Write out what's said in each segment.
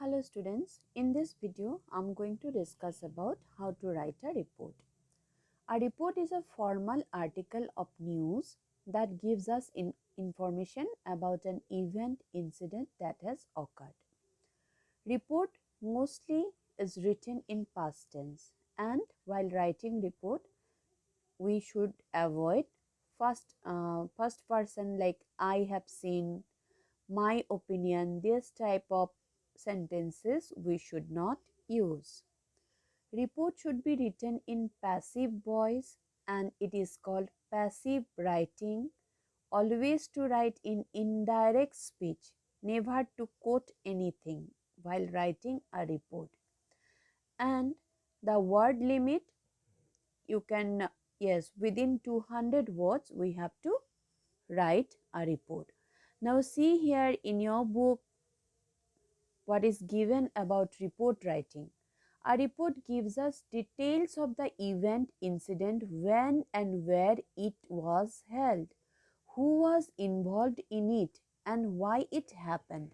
Hello students, in this video I am going to discuss about how to write a report. A report is a formal article of news that gives us information about an event incident that has occurred. Report mostly is written in past tense, and while writing report we should avoid first person like I have seen, my opinion. This type of sentences we should not use. Report should be written in passive voice and it is called passive writing. Always to write in indirect speech, never to quote anything while writing a report. And the word limit, you can, yes, within 200 words we have to write a report. Now see here in your book what is given about report writing. A report gives us details of the event incident, when and where it was held, who was involved in it and why it happened.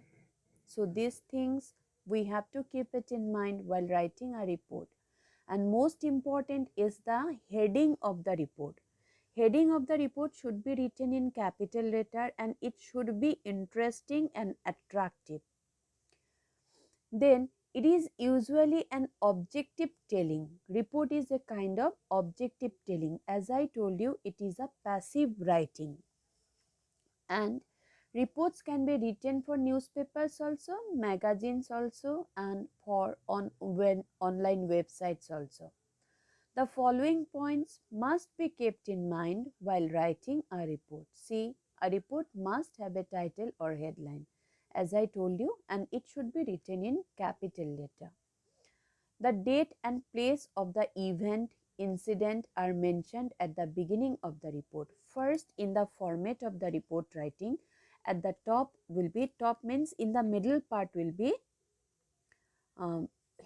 So these things we have to keep it in mind while writing a report. And most important is the heading of the report. Heading of the report should be written in capital letter and it should be interesting and attractive. Then it is usually an objective telling. Report is a kind of objective telling. As I told you, it is a passive writing. And reports can be written for newspapers also, magazines also, and for online websites also. The following points must be kept in mind while writing a report. See, a report must have a title or headline, as I told you, and it should be written in capital letter. The date and place of the event incident are mentioned at the beginning of the report. First, in the format of the report writing, at the top will be, top means in the middle part will be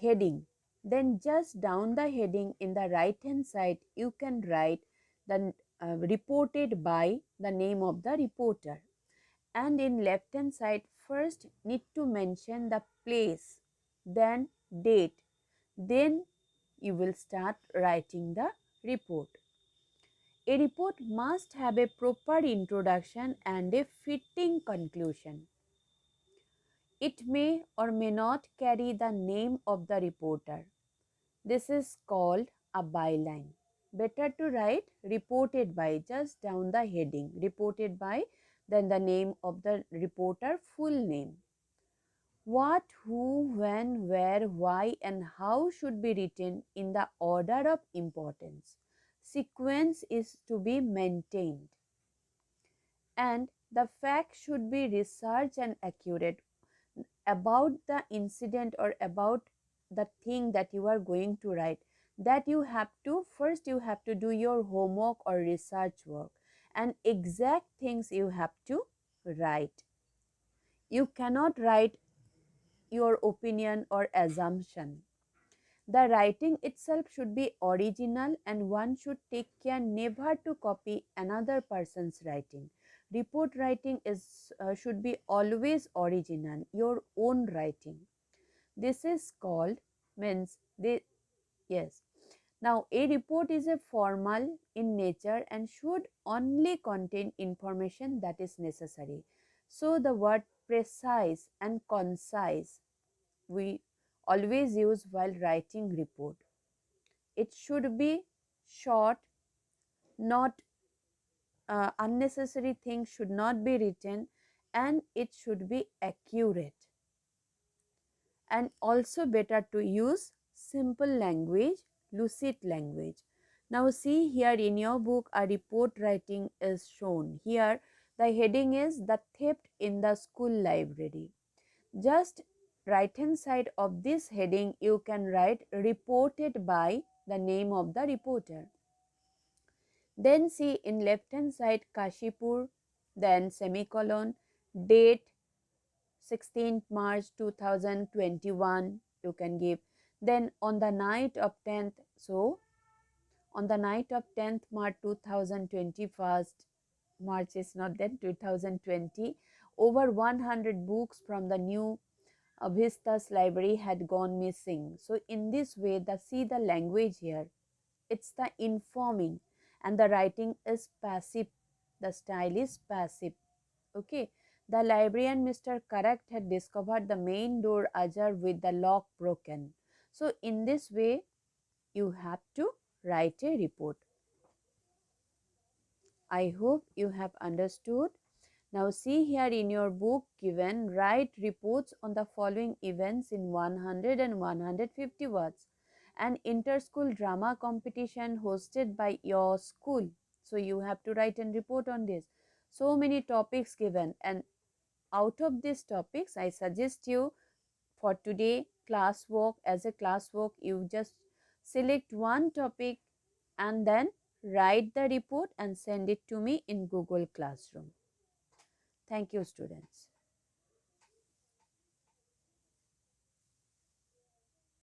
heading. Then just down the heading in the right hand side you can write the reported by, the name of the reporter, and in left hand side first need to mention the place, then date, then you will start writing the report. A report must have a proper introduction and a fitting conclusion. It may or may not carry the name of the reporter. This is called a byline. Better to write reported by just down the heading, reported by, then the name of the reporter, full name. What, who, when, where, why and how should be written in the order of importance. Sequence is to be maintained. And the fact should be researched and accurate about the incident or about the thing that you are going to write. That you have to, first you have to do your homework or research work and exact things you have to write. You cannot write your opinion or assumption. The writing itself should be original and one should take care never to copy another person's writing. Report writing is should be always original, your own writing. This is called, means they, yes. Now a report is a formal in nature and should only contain information that is necessary. So the word precise and concise we always use while writing report. It should be short, not unnecessary things should not be written, and it should be accurate. And also better to use simple language, lucid language. Now see here in your book a report writing is shown. Here the heading is the theft in the school library. Just right hand side of this heading you can write reported by, the name of the reporter. Then see in left hand side Kashipur, then semicolon, date 16th March 2021 you can give. Then on the night of 10th, so on the night of 10th March 2021, March is not then 2020, over 100 books from the new Abhista's library had gone missing. So in this way, see the language here. It's the informing, and the writing is passive. The style is passive. Okay. The librarian Mr. Correct had discovered the main door ajar with the lock broken. So in this way, you have to write a report. I hope you have understood. Now see here in your book given, write reports on the following events in 100 and 150 words. An inter-school drama competition hosted by your school. So you have to write and report on this. So many topics given, and out of these topics I suggest you for today classwork, as a classwork you just select one topic and then write the report and send it to me in Google Classroom. Thank you, students.